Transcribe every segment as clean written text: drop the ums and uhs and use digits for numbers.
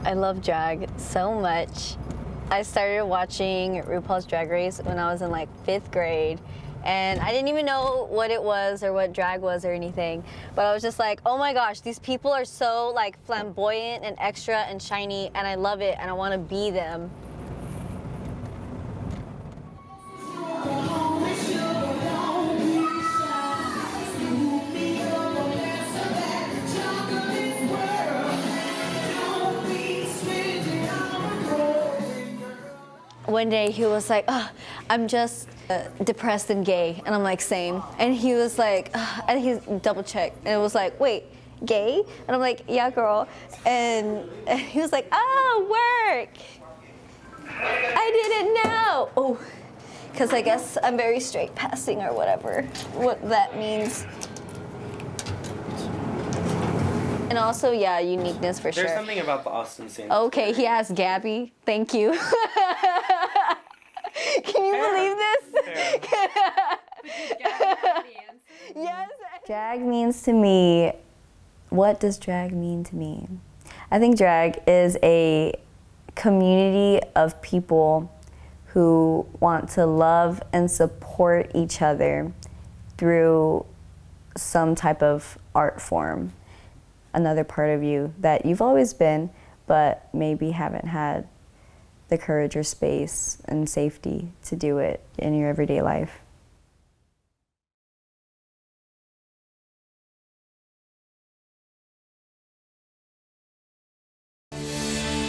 I love drag so much. I started watching RuPaul's Drag Race when I was in like 5th grade, and I didn't even know what it was or what drag was or anything, but I was just like, oh my gosh, these people are so like flamboyant and extra and shiny, and I love it and I want to be them. One day he was like, oh, I'm just depressed and gay. And I'm like, same. And he was like, and he double checked. And it was like, wait, gay? And I'm like, yeah, girl. And he was like, oh, work. I didn't know. Oh, because I guess I'm very straight passing or whatever, what that means. And also, yeah, uniqueness for sure. There's something about the Austin scene. Okay, he asked Gabby. Thank you. Can you believe this? Yes. Drag means to me, what does drag mean to me? I think drag is a community of people who want to love and support each other through some type of art form. Another part of you that you've always been, but maybe haven't had the courage or space and safety to do it in your everyday life.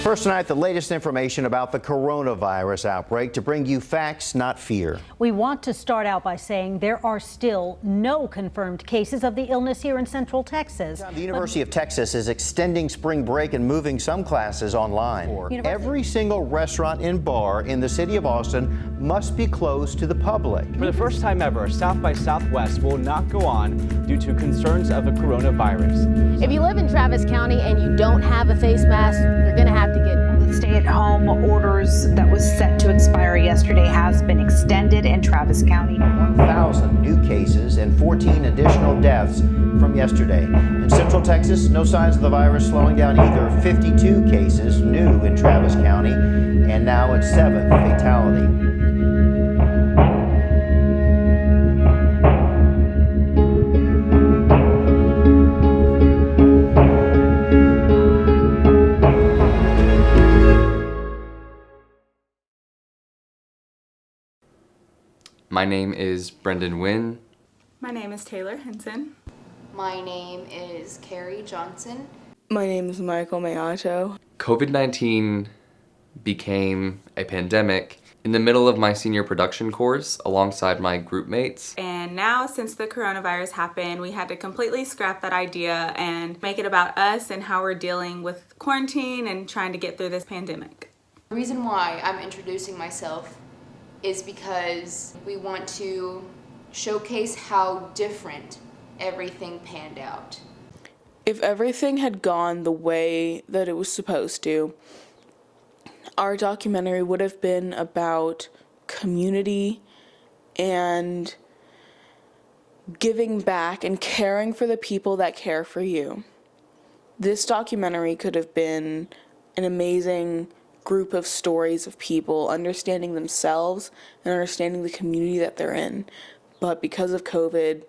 First tonight, the latest information about the coronavirus outbreak to bring you facts, not fear. We want to start out by saying there are still no confirmed cases of the illness here in Central Texas. The University of Texas is extending spring break and moving some classes online. Every single restaurant and bar in the city of Austin must be closed to the public. For the first time ever, South by Southwest will not go on due to concerns of a coronavirus. If you live in Travis County and you don't have a face mask, you're going to have to get one. Stay-at-home orders that was set to expire yesterday has been extended in Travis County. 1,000 new cases and 14 additional deaths from yesterday. In Central Texas, no signs of the virus slowing down either. 52 cases new in Travis County, and now its 7th fatality. My name is Brendan Wyne. My name is Taylor Henson. My name is Cari Johnson. My name is Maiato. COVID-19 became a pandemic in the middle of my senior production course alongside my group mates. And now, since the coronavirus happened, we had to completely scrap that idea and make it about us and how we're dealing with quarantine and trying to get through this pandemic. The reason why I'm introducing myself is because we want to showcase how different everything panned out. If everything had gone the way that it was supposed to, our documentary would have been about community and giving back and caring for the people that care for you. This documentary could have been an amazing group of stories of people understanding themselves and understanding the community that they're in. But because of COVID,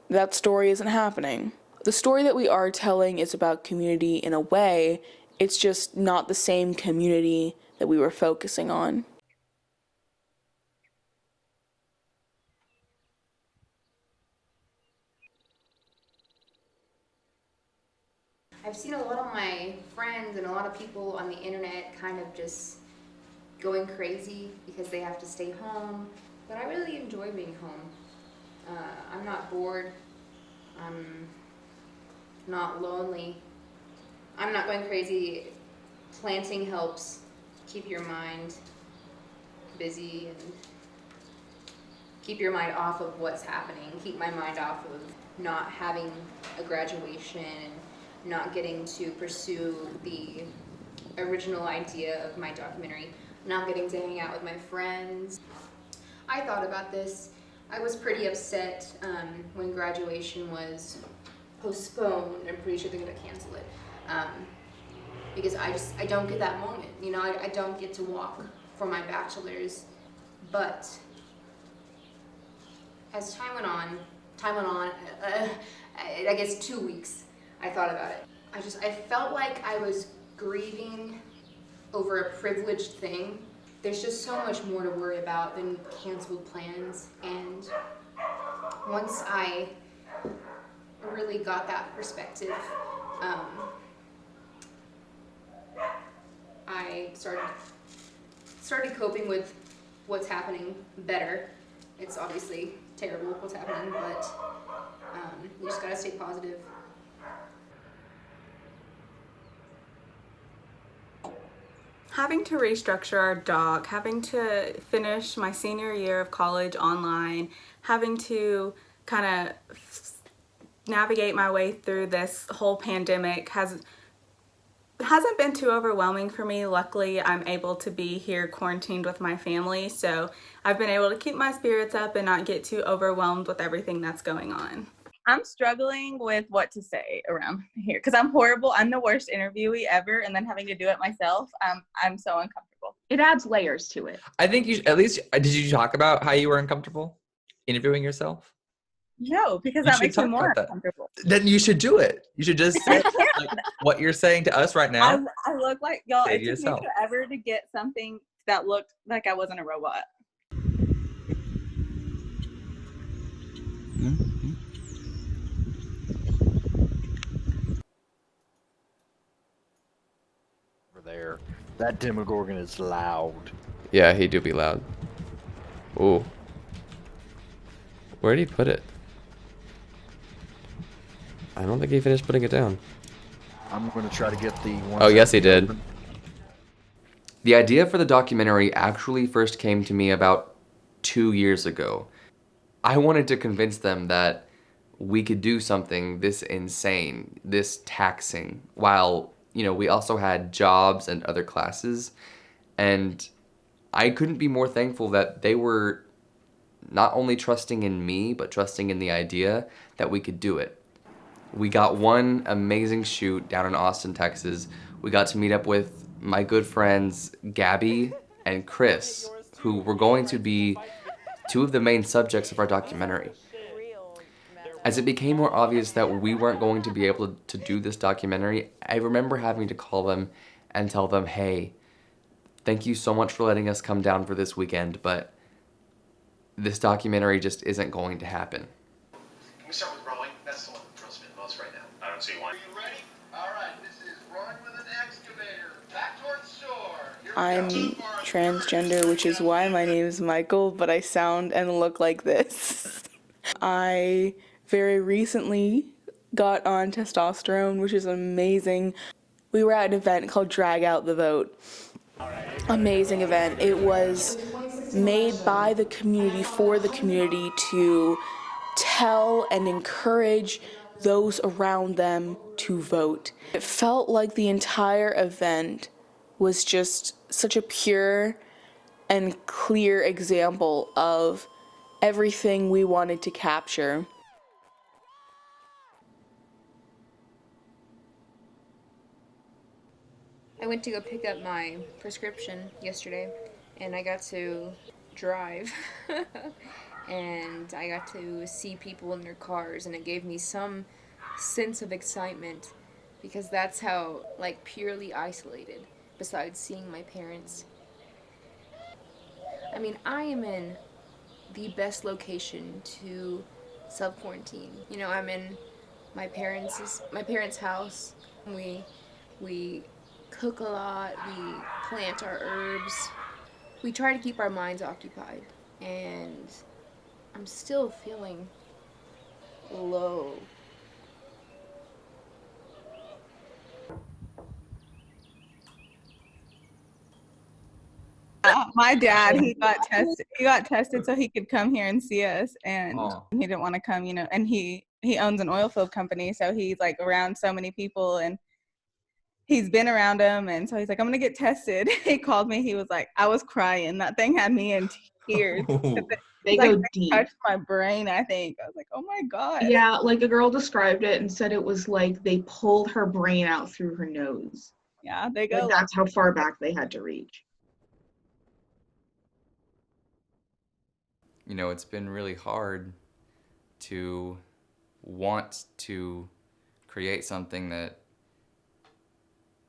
that story isn't happening. The story that we are telling is about community in a way, it's just not the same community that we were focusing on. I've seen a lot of my friends and a lot of people on the internet kind of just going crazy because they have to stay home, but I really enjoy being home. I'm not bored, I'm not lonely, I'm not going crazy. Planting helps keep your mind busy and keep your mind off of what's happening, keep my mind off of not having a graduation and not getting to pursue the original idea of my documentary, not getting to hang out with my friends. I thought about this. I was pretty upset when graduation was postponed. I'm pretty sure they're gonna cancel it. because I don't get that moment. You know, I don't get to walk for my bachelor's. But as time went on, I guess 2 weeks, I thought about it. I felt like I was grieving over a privileged thing. There's just so much more to worry about than canceled plans. And once I really got that perspective, I started coping with what's happening better. It's obviously terrible what's happening, but you just gotta stay positive. Having to restructure our doc, having to finish my senior year of college online, having to kind of navigate my way through this whole pandemic hasn't been too overwhelming for me. Luckily, I'm able to be here quarantined with my family, so I've been able to keep my spirits up and not get too overwhelmed with everything that's going on. I'm struggling with what to say around here because I'm horrible. I'm the worst interviewee ever, and then having to do it myself, I'm so uncomfortable. It adds layers to it. I think you at least, did you talk about how you were uncomfortable interviewing yourself? No, because that makes me more uncomfortable. Then you should do it. You should just say like, what you're saying to us right now. I look like, y'all, Say it to took yourself. me forever to get something that looked like I wasn't a robot. Mm-hmm. There, that Demogorgon is loud. Yeah, he do be loud. Ooh. Where did he put it? I don't think he finished putting it down. I'm going to try to get the one. Oh, yes, he did. The idea for the documentary actually first came to me about 2 years ago. I wanted to convince them that we could do something this insane, this taxing, while, you know, we also had jobs and other classes. And I couldn't be more thankful that they were not only trusting in me, but trusting in the idea that we could do it. We got one amazing shoot down in Austin, Texas. We got to meet up with my good friends, Gabby and Chris, who were going to be two of the main subjects of our documentary. As it became more obvious that we weren't going to be able to do this documentary, I remember having to call them and tell them, hey, thank you so much for letting us come down for this weekend, but this documentary just isn't going to happen. Can we start with rowing? That's the one that thrills me the most right now. I don't see why. Are you ready? All right, this is rowing with an excavator. Back towards shore. I'm transgender, which is why my name is Michael, but I sound and look like this. I very recently got on testosterone, which is amazing. We were at an event called Drag Out the Vote. Amazing event. It was made by the community for the community to tell and encourage those around them to vote. It felt like the entire event was just such a pure and clear example of everything we wanted to capture. I went to go pick up my prescription yesterday, and I got to drive, and I got to see people in their cars, and it gave me some sense of excitement, because that's how, like, purely isolated, besides seeing my parents. I mean, I am in the best location to self-quarantine. You know, I'm in my parents' house. We cook a lot, we plant our herbs. We try to keep our minds occupied, and I'm still feeling low. My dad, he got tested so he could come here and see us, and he didn't want to come, you know, and he owns an oil field company, so he's like around so many people, and he's been around them, and so he's like, I'm gonna get tested. He called me, he was like, I was crying. That thing had me in tears. They go deep. Touched my brain, I think. I was like, oh my God. Yeah, like a girl described it and said it was like they pulled her brain out through her nose. Yeah, they go. Like that's how far back they had to reach. You know, it's been really hard to want to create something that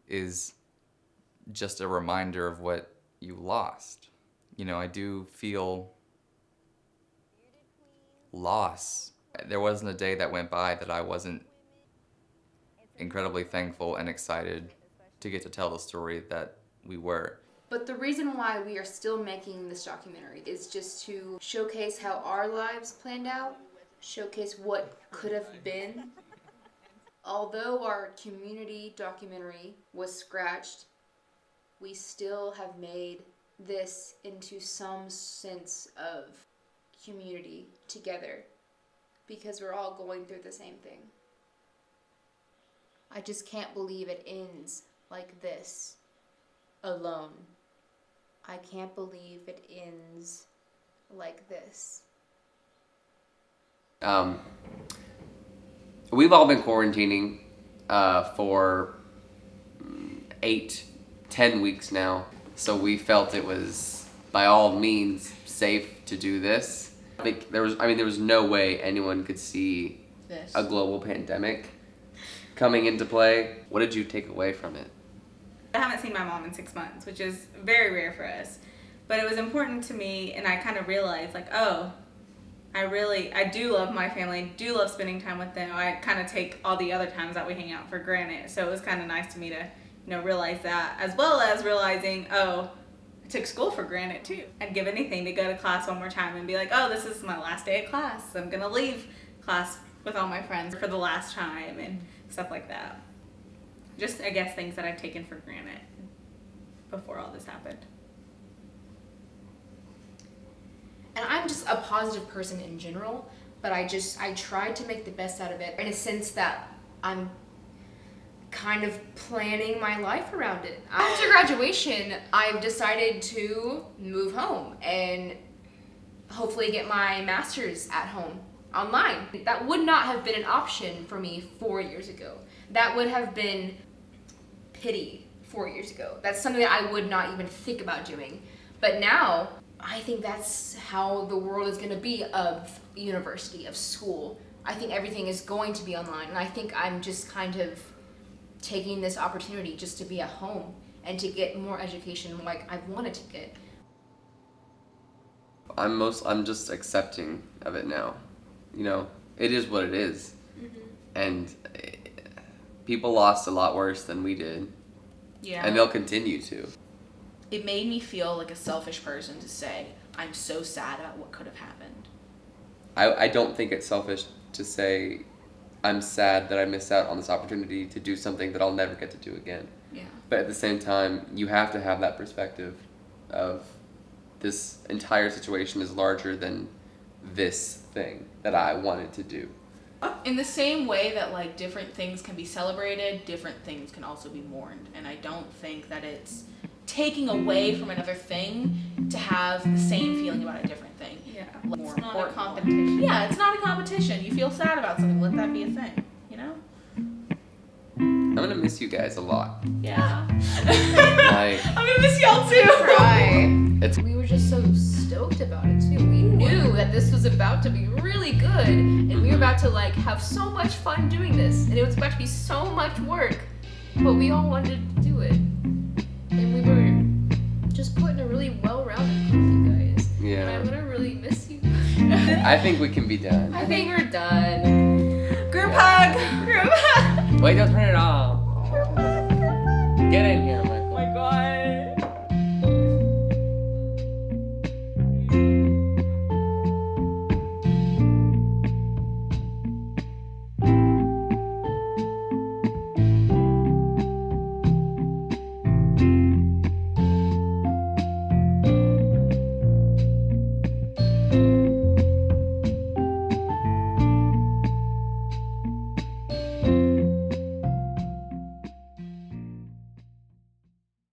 is just a reminder of what you lost. You know, I do feel loss. There wasn't a day that went by that I wasn't incredibly thankful and excited to get to tell the story that we were. But the reason why we are still making this documentary is just to showcase how our lives planned out, showcase what could have been. Although our community documentary was scratched, we still have made this into some sense of community together because we're all going through the same thing. I just can't believe it ends like this, alone. I can't believe it ends like this. We've all been quarantining for 8-10 weeks now, so we felt it was by all means safe to do this. I think there was no way anyone could see a global pandemic coming into play. What did you take away from it? I haven't seen my mom in 6 months, which is very rare for us. But it was important to me, and I kind of realized, like, oh, I do love my family, do love spending time with them. I kind of take all the other times that we hang out for granted. So it was kind of nice to me to, realize that, as well as realizing, oh, I took school for granted too. I'd give anything to go to class one more time and be like, oh, this is my last day of class. I'm going to leave class with all my friends for the last time and stuff like that. Just, I guess, things that I've taken for granted before all this happened. And I'm just a positive person in general, but I tried to make the best out of it in a sense that I'm kind of planning my life around it. After graduation, I've decided to move home and hopefully get my master's at home online. That would not have been an option for me 4 years ago. That would have been pity 4 years ago. That's something that I would not even think about doing. But now, I think that's how the world is going to be of university, of school. I think everything is going to be online, and I think I'm just kind of taking this opportunity just to be at home and to get more education like I've wanted to get. I'm just accepting of it now. It is what it is. Mm-hmm. And people lost a lot worse than we did. Yeah. And they'll continue to. It made me feel like a selfish person to say, I'm so sad about what could have happened. I don't think it's selfish to say, I'm sad that I missed out on this opportunity to do something that I'll never get to do again. Yeah. But at the same time, you have to have that perspective of this entire situation is larger than this thing that I wanted to do. In the same way that like different things can be celebrated, different things can also be mourned. And I don't think that it's taking away from another thing to have the same feeling about a different thing. Yeah. More it's not important. a competition. Yeah, it's not a competition. You feel sad about something, let that be a thing, I'm gonna miss you guys a lot. Yeah. I'm gonna miss y'all too. We were just so stoked about it too. We knew that this was about to be really good, and we were about to like have so much fun doing this, and it was about to be so much work, but we all wanted to do it, and we were just put in a really well-rounded group, you guys. Yeah. And I'm gonna really miss you. I think we can be done. I think we're done. Group hug. Group hug. Wait, don't turn it off. Get in here, Michael. Oh my god.